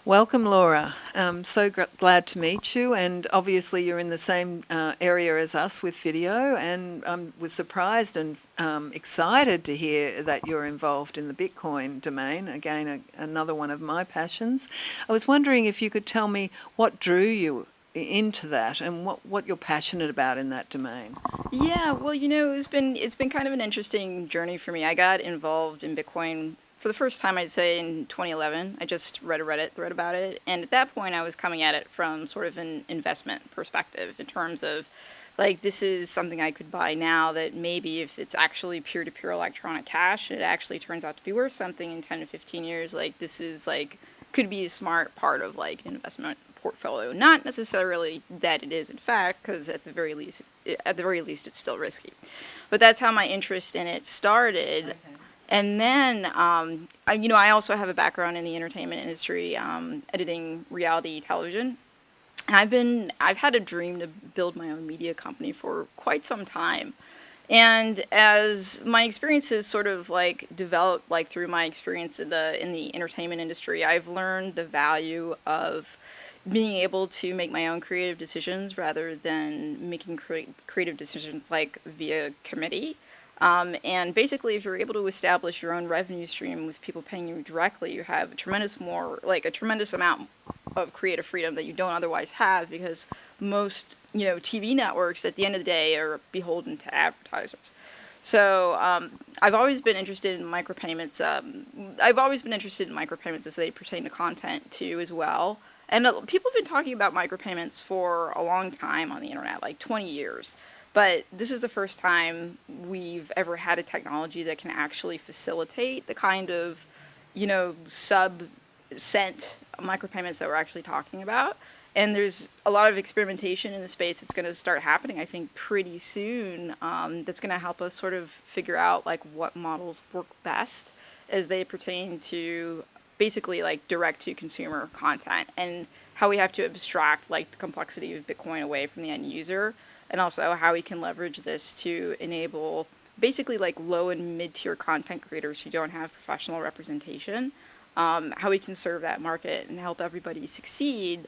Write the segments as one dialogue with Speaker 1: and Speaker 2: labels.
Speaker 1: Welcome, Laura. So glad to meet you. And obviously, you're in the same area as us with video. And I was surprised and excited to hear that you're involved in the Bitcoin domain. Again, another one of my passions. I was wondering if you could tell me what drew you into that and what you're passionate about in that domain.
Speaker 2: Yeah, well, it's been kind of an interesting journey for me. I got involved in Bitcoin for the first time, I'd say, in 2011. I just read a Reddit thread about it, and at that point, I was coming at it from sort of an investment perspective in terms of like this is something I could buy now that maybe if it's actually peer-to-peer electronic cash, it actually turns out to be worth something in 10 to 15 years. Like this is like could be a smart part of like an investment portfolio. Not necessarily that it is in fact, because at the very least it's still risky. But that's how my interest in it started.
Speaker 1: Okay.
Speaker 2: And then, I also have a background in the entertainment industry, editing reality television. And I've had a dream to build my own media company for quite some time. And as my experiences sort of like developed, like through my experience in the entertainment industry, I've learned the value of being able to make my own creative decisions rather than making creative decisions like via committee. And basically, if you're able to establish your own revenue stream with people paying you directly, you have a tremendous amount of creative freedom that you don't otherwise have because most, TV networks at the end of the day are beholden to advertisers. So I've always been interested in micropayments. I've always been interested in micropayments as they pertain to content too, as well. And people have been talking about micropayments for a long time on the internet, like 20 years. But this is the first time we've ever had a technology that can actually facilitate the kind of, sub-cent micropayments that we're actually talking about. And there's a lot of experimentation in the space that's going to start happening, I think, pretty soon. That's going to help us sort of figure out like what models work best as they pertain to basically like direct to consumer content and how we have to abstract like the complexity of Bitcoin away from the end user, and also how we can leverage this to enable basically like low and mid tier content creators who don't have professional representation, how we can serve that market and help everybody succeed,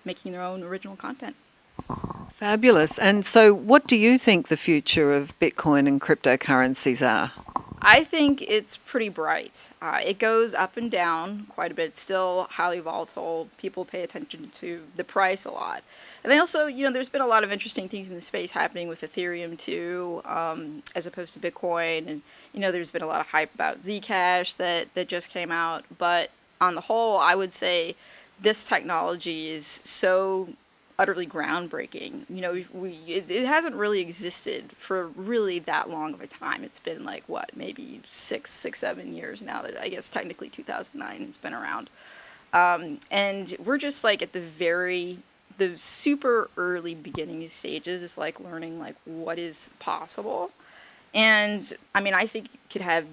Speaker 2: making their own original content.
Speaker 1: Fabulous. And so, what do you think the future of Bitcoin and cryptocurrencies are?
Speaker 2: I think it's pretty bright. It goes up and down quite a bit. It's still highly volatile. People pay attention to the price a lot. And they also, there's been a lot of interesting things in the space happening with Ethereum too, as opposed to Bitcoin. And, there's been a lot of hype about Zcash that just came out. But on the whole, I would say this technology is so utterly groundbreaking. It hasn't really existed for really that long of a time. It's been like what, maybe 7 years now that I guess technically 2009 has been around. And we're just like at the super early beginning stages of like learning like what is possible. And I mean, I think it could have,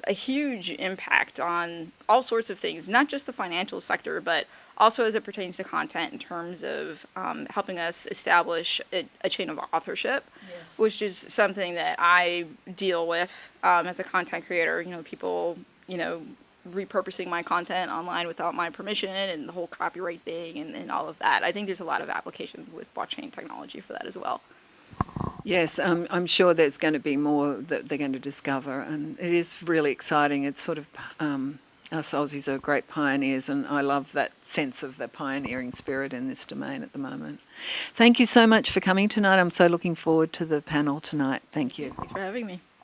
Speaker 2: a huge impact on all sorts of things, not just the financial sector, but also as it pertains to content in terms of helping us establish a chain of authorship,
Speaker 1: Yes.
Speaker 2: which is something that I deal with as a content creator. People, repurposing my content online without my permission and the whole copyright thing and all of that. I think there's a lot of applications with blockchain technology for that as well.
Speaker 1: Yes, I'm sure there's going to be more that they're going to discover, and it is really exciting. It's sort of us Aussies are great pioneers, and I love that sense of the pioneering spirit in this domain at the moment. Thank you so much for coming tonight. I'm so looking forward to the panel tonight. Thank you.
Speaker 2: Thanks for having me.